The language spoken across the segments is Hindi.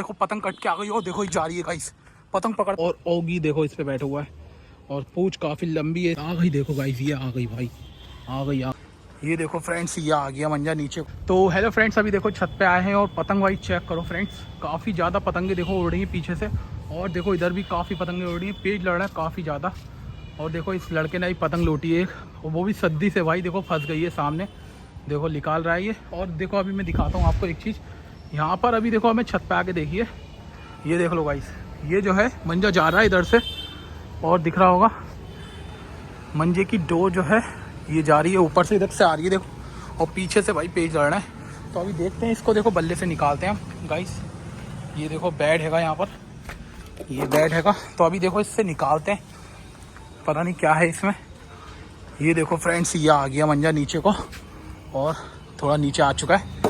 देखो पतंग कट के आ गई और देखो ये जा रही है गाइस, पतंग पकड़। और ओगी देखो इस पे बैठा हुआ है और पूंछ काफी लंबी है। आ गई देखो गाइस, ये आ गई भाई, आ गई। ये देखो फ्रेंड्स, ये आ गया मंजा नीचे। तो हेलो फ्रेंड्स, अभी देखो छत पे आए हैं और पतंग वाइज चेक करो फ्रेंड्स, काफ़ी ज़्यादा पतंगे देखो उड़ रही हैं पीछे से। और देखो इधर भी काफ़ी पतंगे उड़ रही हैं, पेज लड़ रहा है काफ़ी ज़्यादा। और देखो इस लड़के ने भी पतंग लूटी है एक, और वो भी सद्दी से भाई, देखो फंस गई है सामने, देखो निकाल रहा है ये। और देखो अभी मैं दिखाता हूँ आपको एक चीज़ यहाँ पर। अभी देखो हमें छत पे आके देखिए, ये देख लो गाइस, ये जो है मंजा जा रहा है इधर से, और दिख रहा होगा मंजे की डोर जो है ये जा रही है ऊपर से, इधर से आ रही है देखो, और पीछे से भाई पेज लड़ रहा है। तो अभी देखते हैं इसको, देखो बल्ले से निकालते हैं हम गाइस। ये देखो बेड हैगा यहाँ पर, ये बेड हैगा, तो अभी देखो इससे निकालते हैं, पता नहीं क्या है इसमें। ये देखो फ्रेंड्स, ये आ गया मंजा नीचे को और थोड़ा नीचे आ चुका है।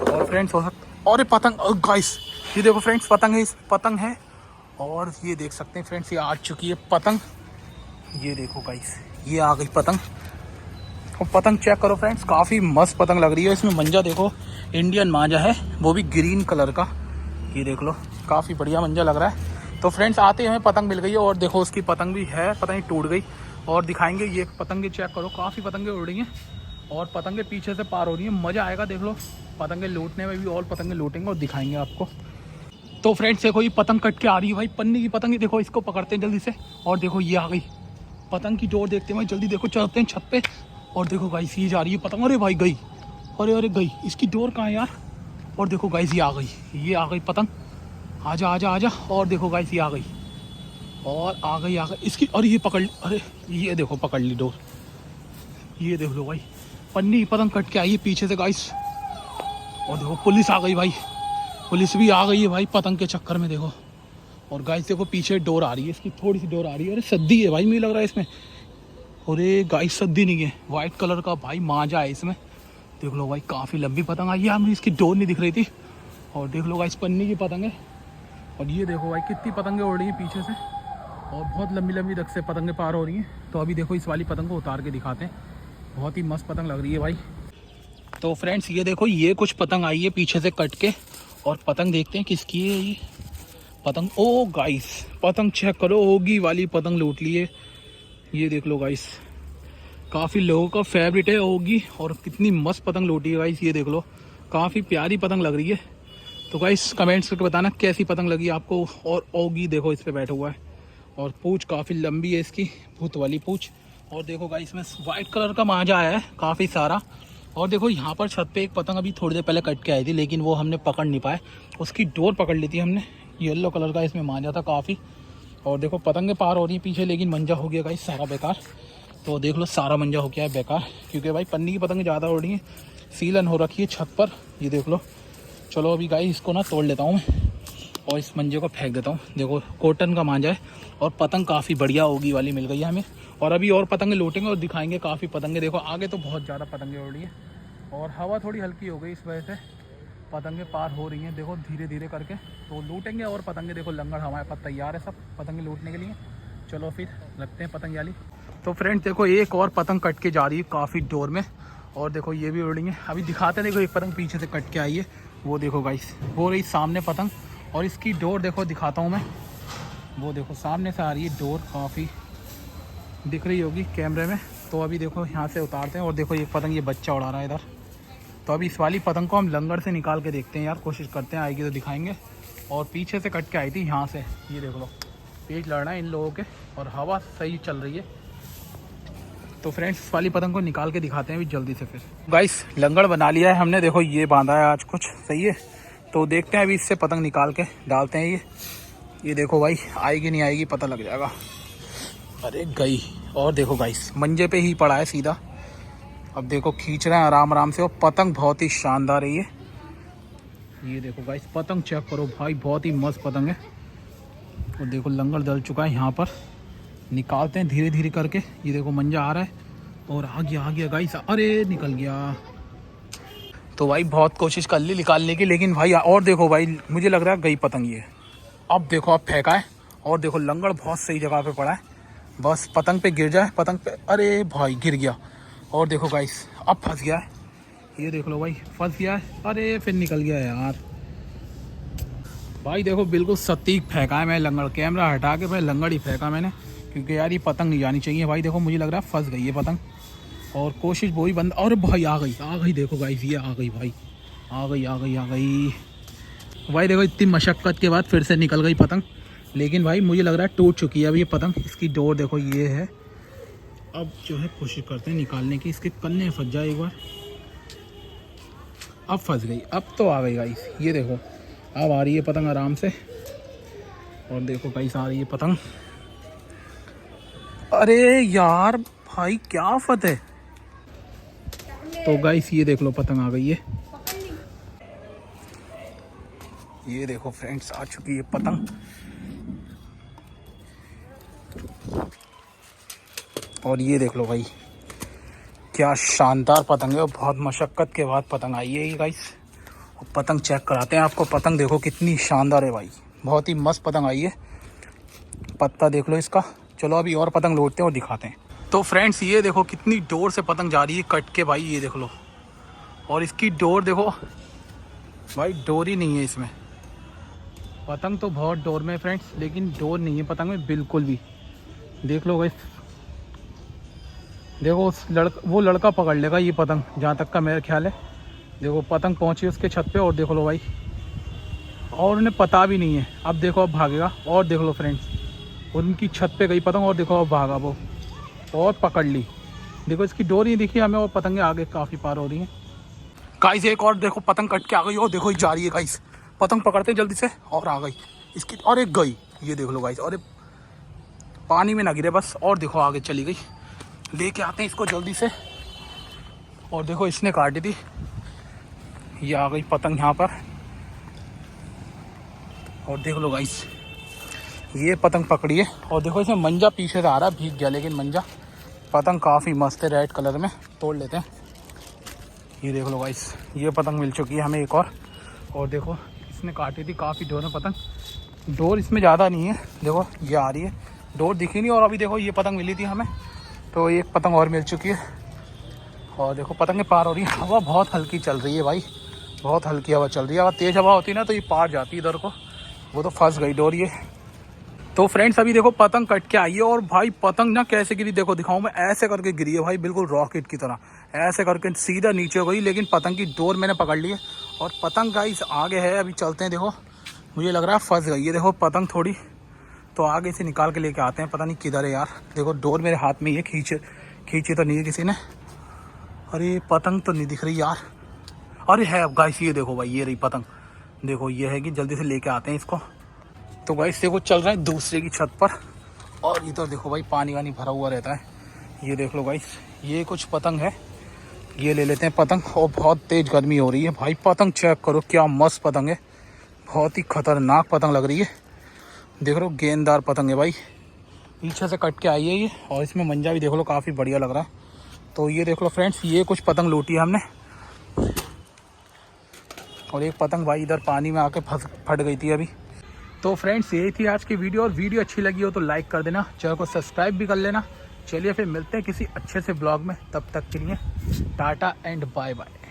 और फ्रेंड्स और ये पतंग गाइस, ये देखो फ्रेंड्स पतंग है, इस पतंग है। और ये देख सकते हैं फ्रेंड्स, ये आ चुकी है पतंग, ये देखो गाइस, ये आ गई पतंग। और पतंग चेक करो फ्रेंड्स, काफ़ी मस्त पतंग लग रही है। इसमें मंजा देखो इंडियन मांझा है, वो भी ग्रीन कलर का, ये देख लो, काफ़ी बढ़िया मंजा लग रहा है। तो फ्रेंड्स आते हमें पतंग मिल गई है, और देखो उसकी पतंग भी है, पता नहीं टूट गई। और दिखाएंगे ये पतंगे, चेक करो काफ़ी पतंगे उड़ रही हैं और पतंगे पीछे से पार हो रही हैं, मज़ा आएगा देख लो पतंगे लूटने में भी। और पतंगे लूटेंगे और दिखाएंगे आपको। तो फ्रेंड्स देखो ये पतंग कट के आ रही है भाई, पन्नी की पतंग, देखो इसको पकड़ते हैं जल्दी से। और देखो ये आ गई पतंग की डोर, देखते हैं भाई जल्दी, देखो चलते हैं छत पे। और देखो गाइस ये जा रही है पतंग, अरे भाई गई, अरे अरे गई, इसकी डोर कहाँ है यार। और देखो गाइस ये आ गई, ये आ गई पतंग, आजा आजा आजा। और देखो गाइस ये आ गई, और आ गई इसकी, अरे ये पकड़ ली, अरे ये देखो पकड़ ली डोर, ये देख लो भाई पन्नी की पतंग कट के आई है पीछे से गाइस। और देखो पुलिस आ गई भाई, पुलिस भी आ गई है भाई पतंग के चक्कर में देखो। और गाइस देखो पीछे डोर आ रही है, इसकी थोड़ी सी डोर आ रही है, अरे सद्दी है भाई, मुझे लग रहा है इसमें। अरे गाइस सद्दी नहीं है, वाइट कलर का भाई मांझा है इसमें, देख लो भाई काफ़ी लंबी पतंग आई है, हमें इसकी डोर नहीं दिख रही थी। और देख लो गाइस पन्नी की पतंग है। और ये देखो भाई कितनी पतंगें उड़ रही हैं पीछे से, और बहुत लंबी लंबी तक से पतंगें पार हो रही हैं। तो अभी देखो इस वाली पतंग को उतार के दिखाते हैं, बहुत ही मस्त पतंग लग रही है भाई। तो फ्रेंड्स ये देखो, ये कुछ पतंग आई है पीछे से कट के, और पतंग देखते हैं किसकी है ये पतंग। ओ गाइस पतंग चेक करो, ओगी वाली पतंग लूट ली है, ये देख लो गाइस, काफ़ी लोगों का फेवरेट है ओगी, और कितनी मस्त पतंग लूटी है गाइस, ये देख लो काफ़ी प्यारी पतंग लग रही है। तो गाइस कमेंट्स करके बताना कैसी पतंग लगी आपको। और ओगी देखो इस पे बैठा हुआ है, और पूंछ काफ़ी लंबी है इसकी, भूत वाली पूंछ। और देखो गाइस इसमें वाइट कलर का मांझा आया है काफ़ी सारा। और देखो यहाँ पर छत पे एक पतंग अभी थोड़ी देर पहले कट के आई थी, लेकिन वो हमने पकड़ नहीं पाए, उसकी डोर पकड़ ली थी हमने। येलो कलर का इसमें मांझा था काफ़ी। और देखो पतंगे पार हो रही है पीछे, लेकिन मंजा हो गया गाइस सारा बेकार। तो देख लो सारा मंजा हो गया है बेकार, क्योंकि भाई पन्नी की पतंग ज़्यादा उड़ रही है, सीलन हो रखी है छत पर, ये देख लो। चलो अभी गाइस इसको ना तोड़ लेता हूँ मैं, और इस मंजे को फेंक देता हूँ। देखो कॉटन का मांझा है, और पतंग काफ़ी बढ़िया ओगी वाली मिल गई है हमें। और अभी और पतंगे लूटेंगे और दिखाएंगे काफ़ी पतंगे। देखो आगे तो बहुत ज़्यादा पतंगे उड़ रही है, और हवा थोड़ी हल्की हो गई, इस वजह से पतंगे पार हो रही हैं देखो धीरे धीरे करके। तो लूटेंगे और पतंगे, देखो लंगर हमारे पास तैयार है सब पतंगे लूटने के लिए। चलो फिर रखते हैं पतंग वाली। तो फ्रेंड्स देखो एक और पतंग कट के जा रही है काफ़ी डोर में, और देखो ये भी उड़ रही है। अभी दिखाते हैं, देखो एक पतंग पीछे से कट के आई है, वो देखो गाइस, वो रही सामने पतंग। और इसकी डोर देखो दिखाता हूँ मैं, वो देखो सामने से आ रही है डोर, काफ़ी दिख रही होगी कैमरे में। तो अभी देखो यहाँ से उतारते हैं, और देखो ये पतंग, ये बच्चा उड़ा रहा है इधर। तो अभी इस वाली पतंग को हम लंगर से निकाल के देखते हैं यार, कोशिश करते हैं, आएगी तो दिखाएंगे। और पीछे से कट के आई थी यहाँ से, ये देख लो पेज लड़ रहा है इन लोगों के, और हवा सही चल रही है। तो फ्रेंड्स इस वाली पतंग को निकाल के दिखाते हैं अभी जल्दी से। फिर गाइस लंगर बना लिया है हमने, देखो ये बांधा है आज कुछ, सही है। तो देखते हैं अभी इससे पतंग निकाल के डालते हैं ये देखो भाई आएगी नहीं आएगी पता लग जाएगा। अरे गई, और देखो गाइस मंजे पे ही पड़ा है सीधा। अब देखो खींच रहे हैं आराम आराम से, और पतंग बहुत ही शानदार है ये देखो गाइस पतंग चेक करो भाई, बहुत ही मस्त पतंग है। और देखो लंगर डल चुका है यहाँ पर, निकालते हैं धीरे धीरे करके। ये देखो मंजा आ रहा है, और आ गया गाइस, अरे निकल गया। तो भाई बहुत कोशिश कर ली निकालने की, लेकिन भाई और देखो भाई मुझे लग रहा है गई पतंग ये। अब देखो अब फेंका है, और देखो लंगर बहुत सही जगह पे पड़ा है, बस पतंग पे गिर जाए, पतंग पे, अरे भाई गिर गया। और देखो गाइस अब फंस गया है, ये देख लो भाई फंस गया है, अरे फिर निकल गया यार। भाई देखो बिल्कुल सटीक फेंका है मैं लंगड़, कैमरा हटा के भाई लंगड़ ही फेंका मैंने, क्योंकि यार ये पतंग नहीं जानी चाहिए भाई। देखो मुझे लग रहा है फंस गई है पतंग, और कोशिश वही बंद। और भाई आ गई देखो गाइस, ये आ गई भाई, आ गई भाई। देखो इतनी मशक्क़त के बाद फिर से निकल गई पतंग, लेकिन भाई मुझे लग रहा है टूट चुकी है अब ये पतंग। इसकी डोर देखो ये है। अब जो है कोशिश करते हैं निकालने की, इसके कन्ने फंस जाए एक बार। अब फंस गई, अब तो आ गई गाइस, ये देखो अब आ रही है पतंग आराम से। और देखो गाइस आ रही है पतंग। अरे यार भाई क्या फतेह। तो गाइस ये देख लो पतंग आ गई है, ये देखो फ्रेंड्स आ चुकी है पतंग। और ये देख लो भाई क्या शानदार पतंग है, और बहुत मशक्क़त के बाद पतंग आई है ये गाइस। और पतंग चेक कराते हैं आपको, पतंग देखो कितनी शानदार है भाई, बहुत ही मस्त पतंग आई है। पत्ता देख लो इसका। चलो अभी और पतंग लौटते हैं और दिखाते हैं। तो फ्रेंड्स ये देखो कितनी डोर से पतंग जा रही है कट के भाई, ये देख लो। और इसकी डोर देखो भाई, डोर ही नहीं है इसमें। पतंग तो बहुत डोर में फ्रेंड्स, लेकिन डोर नहीं है पतंग में बिल्कुल भी। देख लो गाइस, देखो उस वो लड़का पकड़ लेगा ये पतंग, जहाँ तक का मेरा ख्याल है। देखो पतंग पहुँची उसके छत पे, और देखो लो भाई, और उन्हें पता भी नहीं है। अब देखो अब भागेगा, और देख लो फ्रेंड्स उनकी छत पे गई पतंग, और देखो अब भागा वो, और पकड़ ली। देखो इसकी डोर नहीं दिखी हमें, और पतंगें आगे काफ़ी पार हो रही हैं गाइस। एक और देखो पतंग कट के आ गई, और देखो जा रही है गाइस। पतंग पकड़ते हैं जल्दी से, और आ गई इसकी, और एक गई, ये देख लो गाइस। और पानी में ना गिरे बस, और देखो आगे चली गई। लेके आते हैं इसको जल्दी से। और देखो इसने काटी थी, ये आ गई पतंग यहाँ पर। और देख लो गाइस ये पतंग पकड़ी है, और देखो इसमें मंजा पीछे से आ रहा है, भीग गया लेकिन मंजा। पतंग काफ़ी मस्त है, रेड कलर में, तोड़ लेते हैं। ये देख लो गाइस ये पतंग मिल चुकी है हमें एक और देखो इसने काटी थी काफ़ी डोर में पतंग। डोर इसमें ज़्यादा नहीं है, देखो ये आ रही है, डोर दिखी नहीं। और अभी देखो ये पतंग मिली थी हमें, तो एक पतंग और मिल चुकी है। और देखो पतंगें पार हो रही है। हवा बहुत हल्की चल रही है भाई, बहुत हल्की हवा चल रही है। अगर तेज़ हवा होती ना तो ये पार जाती इधर को, वो तो फंस गई डोर ये। तो फ्रेंड्स अभी देखो पतंग कट के आई है, और भाई पतंग ना कैसे गिरी देखो, दिखाऊं मैं, ऐसे करके गिरी है भाई, बिल्कुल रॉकेट की तरह, ऐसे करके सीधा नीचे हो गई। लेकिन पतंग की डोर मैंने पकड़ ली है, और पतंग गाइस आगे है। अभी चलते हैं, देखो मुझे लग रहा है फंस गई है। देखो पतंग थोड़ी तो आगे से निकाल के लेके आते हैं, पता नहीं किधर है यार। देखो डोर मेरे हाथ में ही है, खींचे तो नहीं है किसी ने। अरे पतंग तो नहीं दिख रही यार। अरे है अब गाइस, ये देखो भाई ये रही पतंग, देखो ये है कि जल्दी से लेके आते हैं इसको। तो गाइस देखो चल रहा है दूसरे की छत पर, और इधर देखो भाई पानी वानी भरा हुआ रहता है। ये देख लो गाइस ये कुछ पतंग है, ये ले लेते हैं पतंग। और बहुत तेज गर्मी हो रही है भाई, पतंग चेक करो क्या मस्त पतंग है, बहुत ही खतरनाक पतंग लग रही है। देख लो गेंददार पतंग है भाई, पीछे से कट के आई है ये, और इसमें मंजा भी देख लो काफ़ी बढ़िया लग रहा है। तो ये देख लो फ्रेंड्स ये कुछ पतंग लूटी है हमने, और एक पतंग भाई इधर पानी में आके फट गई थी अभी। तो फ्रेंड्स यही थी आज की वीडियो, और वीडियो अच्छी लगी हो तो लाइक कर देना, चैनल को सब्सक्राइब भी कर लेना। चलिए फिर मिलते हैं किसी अच्छे से ब्लॉग में, तब तक के लिए टाटा एंड बाय बाय।